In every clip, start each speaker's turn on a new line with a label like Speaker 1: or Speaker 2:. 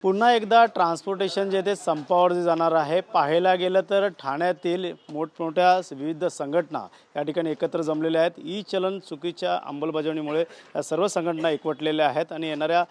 Speaker 1: पुन्हा एकदा ट्रान्सपोर्टेशन जे ते संपावर जे जाणार आहे पाहायला गेलं तर ठाण्यातील मोठमोठ्या विविध संघटना या ठिकाणी एकत्र जमलेल्या आहेत। ई चलन चुकीच्या अंमलबजावणीमुळे या सर्व संघटना एकवटलेल्या आहेत आणि येणाऱ्या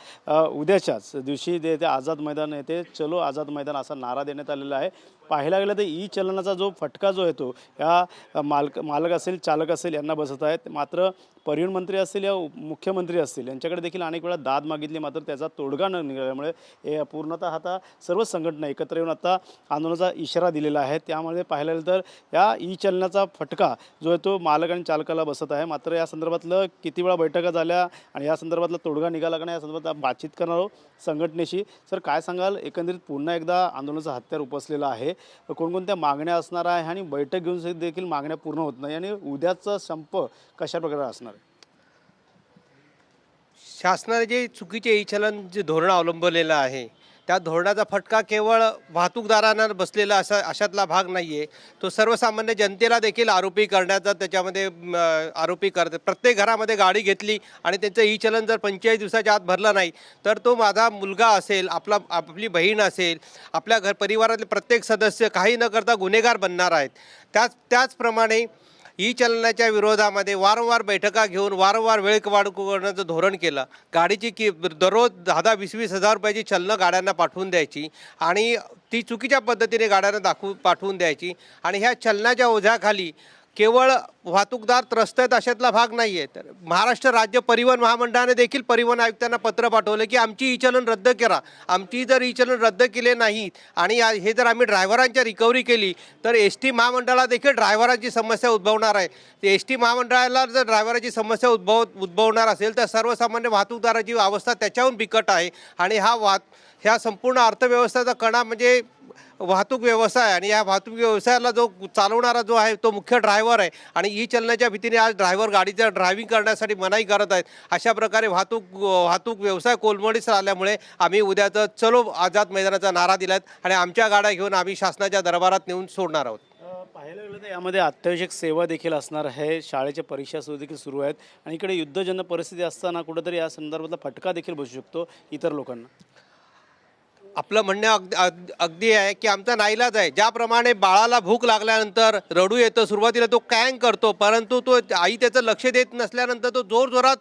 Speaker 1: उद्याच्याच दिवशी ते आझाद मैदान येथे चलो आझाद मैदान असा नारा देण्यात आलेला आहे। पाहायला गेलं तर ई चलनाचा जो फटका जो येतो या मालक असेल चालक असेल यांना बसत आहेत। मात्र परिवहन मंत्री असतील या मुख्यमंत्री असतील यांच्याकडे देखील अनेक वेळा दाद मागितली, मात्र त्याचा तोडगा न निघाल्यामुळे हे पूर्णतः आता सर्व संघटना एकत्र येऊन आता आंदोलनाचा इशारा दिलेला आहे। त्यामुळे पाहायला गेलं तर या ई चलनाचा फटका जो आहे तो मालक आणि चालकाला बसत आहे। मात्र या संदर्भातलं किती वेळा बैठका झाल्या आणि या संदर्भातला तोडगा निघाला का नाही या संदर्भात बातचीत करणार आहोत संघटनेशी। सर, काय सांगाल, एकंदरीत पुन्हा एकदा आंदोलनाचं हत्यार उपसलेलं आहे, कोणकोणत्या मागण्या असणार आहे आणि बैठक घेऊन देखील मागण्या पूर्ण होत नाही आणि उद्याचा संप कशा प्रकारे असणार आहे?
Speaker 2: शासनाने जे चुकीचे ई चलन जे धोरण अवलंबलेलं आहे त्या धोरणाचा फटका केवळ वाहतूकदारांना बसलेला अशातला भाग नाही आहे, तो सर्वसामान्य जनतेला देखील आरोपी करण्याचा त्याच्यामध्ये आरोपी करते। प्रत्येक घरामध्ये गाडी घेतली आणि त्यांचं ई चलन जर 45 दिवसाच्या आत भरलं नाही तर तो माझा मुलगा असेल, आपली बहीण असेल, आपल्या परिवारातले प्रत्येक सदस्य काही न करता गुन्हेगार बनणार आहेत। त्याचप्रमाणे ई चलनाच्या विरोधामध्ये वारंवार बैठका घेऊन वारंवार वेळ करण्याचं धोरण केलं। गाडीची दररोज 10-20 हजार रुपयाची चलनं गाड्यांना पाठवून द्यायची आणि ती चुकीच्या पद्धतीने गाड्यांना पाठवून द्यायची आणि ह्या चलनाच्या ओझ्याखाली केवळ वाहतूकदार त्रस्त आहेत अशातला भाग नाही आहे। तर महाराष्ट्र राज्य परिवहन महामंडळाने देखील परिवहन आयुक्तांना पत्र पाठवलं की आमची ई चलन रद्द करा। आमची जर ई चलन रद्द केले नाहीत आणि हे जर आम्ही ड्रायव्हरांच्या रिकव्हरी केली तर एस-टी महामंडळाला देखील ड्रायव्हरांची समस्या उद्भवणार आहे। एस-टी महामंडळाला जर ड्रायव्हरांची समस्या उद्भवणार असेल तर सर्वसामान्य वाहतूकदाराची अवस्था त्याच्याहून बिकट आहे आणि ह्या संपूर्ण अर्थव्यवस्थेचा कणा म्हणजे वाहतूक व्यवसाय आणि या वाहतूक व्यवसायाला जो चालवणारा जो आहे तो मुख्य ड्रायव्हर आहे आणि ई चलनाच्या भीतीने आज ड्रायव्हर गाडीचं ड्रायव्हिंग करण्यासाठी मनाई करत आहेत। अशा प्रकारे वाहतूक व्यवसाय कोलमडीस आल्यामुळे आम्ही उद्याचं चलो आझाद मैदानाचा नारा दिलात आणि आमच्या गाड्या घेऊन आम्ही शासनाच्या दरबारात नेऊन सोडणार आहोत।
Speaker 1: पाहायला गेलं तर यामध्ये अत्यावश्यक सेवा देखील असणार आहे, शाळेच्या परीक्षा देखील सुरू आहेत आणि इकडे युद्धजन्य परिस्थिती असताना कुठेतरी या संदर्भातला फटका देखील बसू शकतो इतर लोकांना।
Speaker 2: आपलं म्हणणं अगदी आहे की आमचा नाईलाज आहे। ज्याप्रमाणे बाळाला भूक लागल्यानंतर रडू येतं, सुरुवातीला तो कँग करतो, परंतु तो आई त्याचं लक्ष देत नसल्यानंतर तो जोरजोरात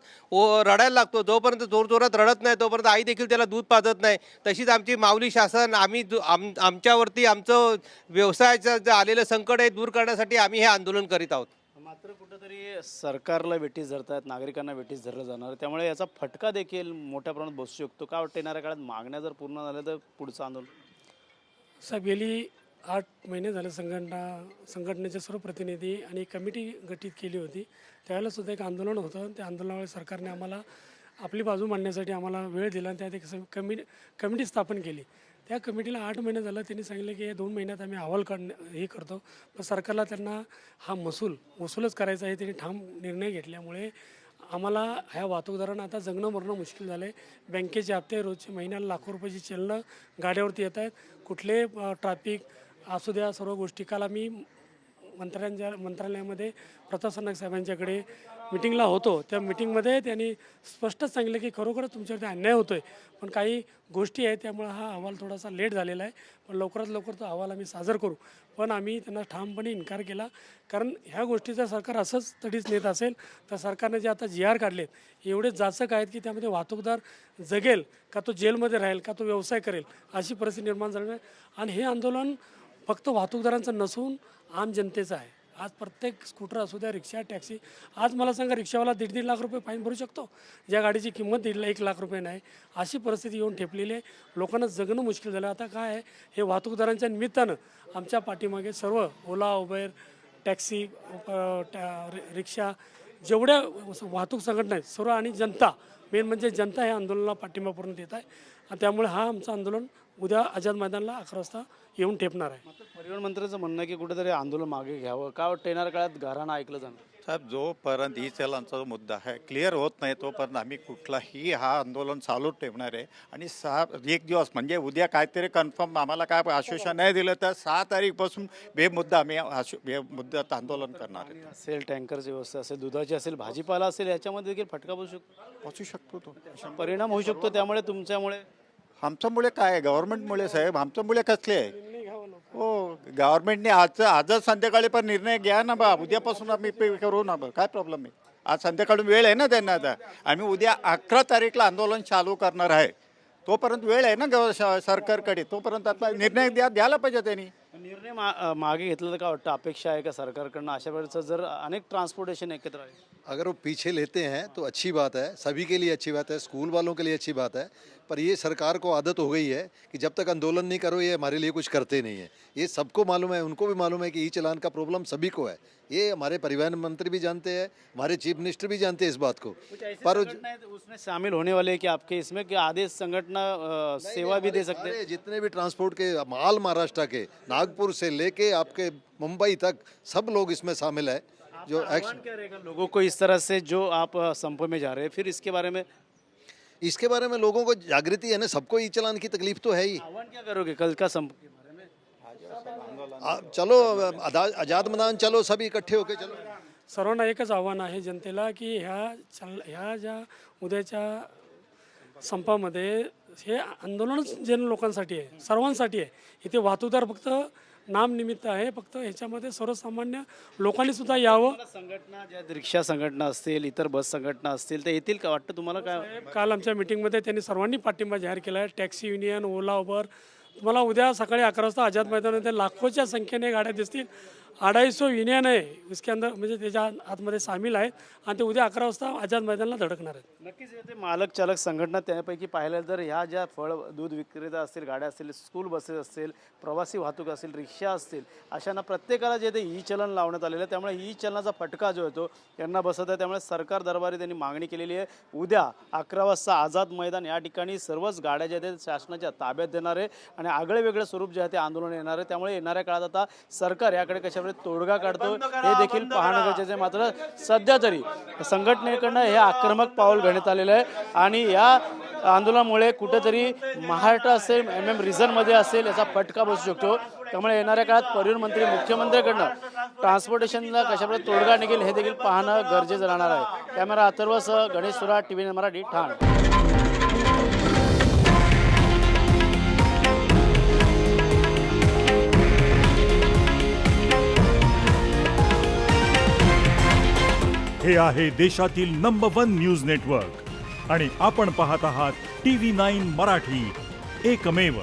Speaker 2: रडायला लागतो। जोपर्यंत जोरजोरात रडत नाही तोपर्यंत आई देखील त्याला दूध पाजत नाही। तशीच आमची माऊली शासन आमच्यावरती आमचं व्यवसायाचं जे आलेलं संकट आहे दूर करण्यासाठी आम्ही हे आंदोलन करीत आहोत।
Speaker 1: मात्र कुठंतरी सरकारला वेठीस धरतात, नागरिकांना वेठीस धरलं जाणार, त्यामुळे याचा फटका देखील मोठ्या प्रमाणात बसू शकतो। काय वाटतं येणाऱ्या काळात मागण्या जर पूर्ण झाल्या तर पुढचं आंदोलन?
Speaker 3: साहेब, गेली 8 महिने झाले संघटनेचे सर्व प्रतिनिधी आणि कमिटी गठीत केली होती। त्यावेळेला सुद्धा एक आंदोलन होतं। त्या आंदोलनामुळे सरकारने आम्हाला आपली बाजू मांडण्यासाठी आम्हाला वेळ दिला आणि त्यात एक कमिटी स्थापन केली। त्या कमिटीला 8 महिने झालं, त्यांनी सांगितलं की 2 महिन्यात आम्ही अहवाल हे करतो, पण सरकारला त्यांना हा वसूलच करायचा आहे। त्यांनी ठाम निर्णय घेतल्यामुळे आम्हाला ह्या वाहतूकदारांना आता जगणं मरणं मुश्किल झालं आहे। बँकेचे हप्ते रोजचे महिन्याला लाखो रुपयाची चलनं गाड्यावरती येत आहेत। कुठले ट्रॅफिक असू द्या, सर्व गोष्टी काल आम्ही मंत्रालयामध्ये प्रताप साहेबांच्याकडे मिटिंगला होतो। त्या मिटिंगमध्ये त्यांनी स्पष्टच सांगितलं की खरोखरच तुमच्यावरती अन्याय होतो आहे, पण काही गोष्टी आहेत त्यामुळे हा अहवाल थोडासा लेट झालेला आहे, पण लवकरात लवकर तो अहवाल आम्ही सादर करू। पण आम्ही त्यांना ठामपणे इन्कार केला, कारण ह्या गोष्टीचा सरकार असंच तडीच नेत असेल तर सरकारने जे आता GR काढलेत एवढे जाचक आहेत की त्यामध्ये वाहतूकदार जगेल का तो जेलमध्ये राहील का तो व्यवसाय करेल अशी परिस्थिती निर्माण झाली आहे। आणि हे आंदोलन फक्त वाहतूकदारांचं नसून आम जनतेचं आहे। आज प्रत्येक स्कूटर असू द्या, रिक्षा, टॅक्सी, आज मला सांगा रिक्षावाला 1.5 लाख रुपये फाईन भरू शकतो, ज्या गाडीची किंमत 1 लाख रुपये नाही। अशी परिस्थिती येऊन ठेपलेली आहे, लोकांना जगणं मुश्किल झालं। आता काय आहे, हे वाहतूकदारांच्या निमित्तानं आमच्या पाठीमागे सर्व ओला, उबेर, टॅक्सी, रिक्षा, जेवढ्या वाहतूक संघटना आहेत सर्व आणि जनता, मेन म्हणजे जनता या आंदोलनाला पाठिंबा पूर्ण देत आहे आणि त्यामुळे हा आमचं आंदोलन उद्या आझाद मैदानला 11 वाजता येऊन ठेपणार आहे।
Speaker 1: मात्र परिवहन मंत्र्यांचं म्हणणं आहे की कुठेतरी आंदोलन मागे घ्यावं। काय वाटतं येणाऱ्या काळात घराणं ऐकलं जाणार?
Speaker 4: साहेब, जोपर्यंत ई चलनचा जो मुद्दा आहे क्लिअर होत नाही तोपर्यंत आम्ही कुठलाही हा आंदोलन चालू ठेवणार आहे। आणि 1 दिवस म्हणजे उद्या काहीतरी कन्फर्म आम्हाला काय आश्वासन नाही दिलं तर 6 तारीखपासून मुद्दा आम्ही मुद्द्यात आंदोलन करणार आहे।
Speaker 1: असेल, टँकरची व्यवस्था असेल, दुधाची असेल, भाजीपाला असेल, याच्यामध्ये देखील फटका बसू
Speaker 4: पोचू शकतो तो
Speaker 1: परिणाम होऊ शकतो। त्यामुळे तुमच्यामुळे
Speaker 4: आमच्यामुळे काय आहे? गव्हर्नमेंटमुळे साहेब, आमच्यामुळे कसले आहे? हो, गव्हर्नमेंटने आजच संध्याकाळी पण निर्णय घ्या ना बा, उद्यापासून आम्ही पे करू ना बा, काय प्रॉब्लेम आहे? आज संध्याकाळून वेळ आहे ना त्यांना. आता आम्ही उद्या 11 तारीखला आंदोलन चालू करणार आहे, तोपर्यंत वेळ आहे ना सरकारकडे, तोपर्यंत आता निर्णय द्यायला पाहिजे त्यांनी.
Speaker 1: निर्णय मागे घेतला तर काय वाटतं, अपेक्षा आहे का सरकारकडनं अशा वेळेचं जर अनेक ट्रान्सपोर्टेशन एकत्र आहे?
Speaker 5: अगर वो पीछे लेते हैं तो अच्छी बात है, सभी के लिए अच्छी बात है, स्कूल वालों के लिए अच्छी बात है। पर ये सरकार को आदत हो गई है कि जब तक आंदोलन नहीं करो ये हमारे लिए कुछ करते नहीं है। ये सबको मालूम है, उनको भी मालूम है कि ई चलान का प्रॉब्लम सभी को है। ये हमारे परिवहन मंत्री भी जानते हैं, हमारे चीफ मिनिस्टर भी जानते हैं इस बात को।
Speaker 1: कुछ ऐसी
Speaker 5: पर
Speaker 1: संगठनाएं उसमें शामिल होने वाले हैं कि आपके इसमें कि आधे संगठन सेवा भी दे सकते हैं?
Speaker 5: सारे जितने भी ट्रांसपोर्ट के माल महाराष्ट्र के, नागपुर से लेके आपके मुंबई तक सब लोग इसमें शामिल है। जो
Speaker 1: आह्वान क्या रहेगा लोगों को इस तरह से जो आप संप में जा रहे हैं, फिर इसके बारे में
Speaker 5: इसके बारे में लोगों को जागृति है ना, सबको ई चलान की तकलीफ तो है ही।
Speaker 1: आह्वान क्या करोगे कल का संप के बारे में?
Speaker 5: चलो आजाद मैदान चलो, सब इकट्ठे होके चलो।
Speaker 3: सर्वांना एकच आव्हान आहे जनतेला की ह्या ज्या उद्याच्या संपामध्ये हे आंदोलनच जन लोकांसाठी आहे, सर्वांसाठी आहे. इथे वाहतूकदार फक्त नामनिमित्त आहे, फक्त ह्याच्यामध्ये सर्वसामान्य लोकांनी सुद्धा यावं.
Speaker 1: संघटना ज्या रिक्षा संघटना असतील, इतर बस संघटना असतील, ते येतील का वाटतं तुम्हाला? काय
Speaker 3: काल आमच्या मिटिंगमध्ये त्यांनी सर्वांनी पाठिंबा जाहीर केला आहे. टॅक्सी युनियन, ओला, उबर. तुम्हाला उद्या सकाळी 11 वाजता आझाद मैदानामध्ये लाखोच्या संख्येने गाड्या दिसतील. 250 युनियन आहे इसके अंदर, म्हणजे त्याच्या आतमध्ये सामील आहेत आणि ते उद्या 11 वाजता आझाद मैदानाला धडकणार आहेत.
Speaker 1: नक्कीच येते मालक चालक संघटना. त्यापैकी पाहिलं तर ह्या ज्या फळ दूध विक्रेता असतील, गाड्या असतील, स्कूल बसेस असतील, प्रवासी वाहतूक असतील, रिक्षा असतील, अशांना प्रत्येकाला जे ते ई चलन लावण्यात आलेलं आहे. त्यामुळे ई चलनाचा फटका जो येतो यांना बसत आहे. त्यामुळे सरकार दरबारी त्यांनी मागणी केलेली आहे. उद्या 11 वाजता आझाद मैदान या ठिकाणी सर्वच गाड्या ज्या आहेत शासनाच्या ताब्यात देणार आहे आणि आगळे वेगळे स्वरूप जे आहे ते आंदोलन येणार आहे. त्यामुळे येणाऱ्या काळात आता सरकार याकडे कशाप्रकारे तोडगा काढतो हे देखील पाहणं गरजेचं आहे. मात्र सध्या तरी संघटनेकडनं हे आक्रमक पाऊल घेण्यात आलेलं आहे आणि या आंदोलनामुळे कुठेतरी महाराष्ट्र असेल, रिजनमध्ये असेल, याचा फटका बसू शकतो. त्यामुळे येणाऱ्या काळात परिवहन मंत्री, मुख्यमंत्र्यांकडनं ट्रान्सपोर्टेशनला कशाप्रकारे तोडगा निघेल हे देखील पाहणं गरजेचं राहणार आहे. कॅमेरा अथर्वसह गणेश सुरा, TV9 मराठी, ठाणे.
Speaker 6: हे आहे देशातील नंबर 1 न्यूज नेटवर्क आणि आपण पाहत आहात TV9 मराठी, एकमेव.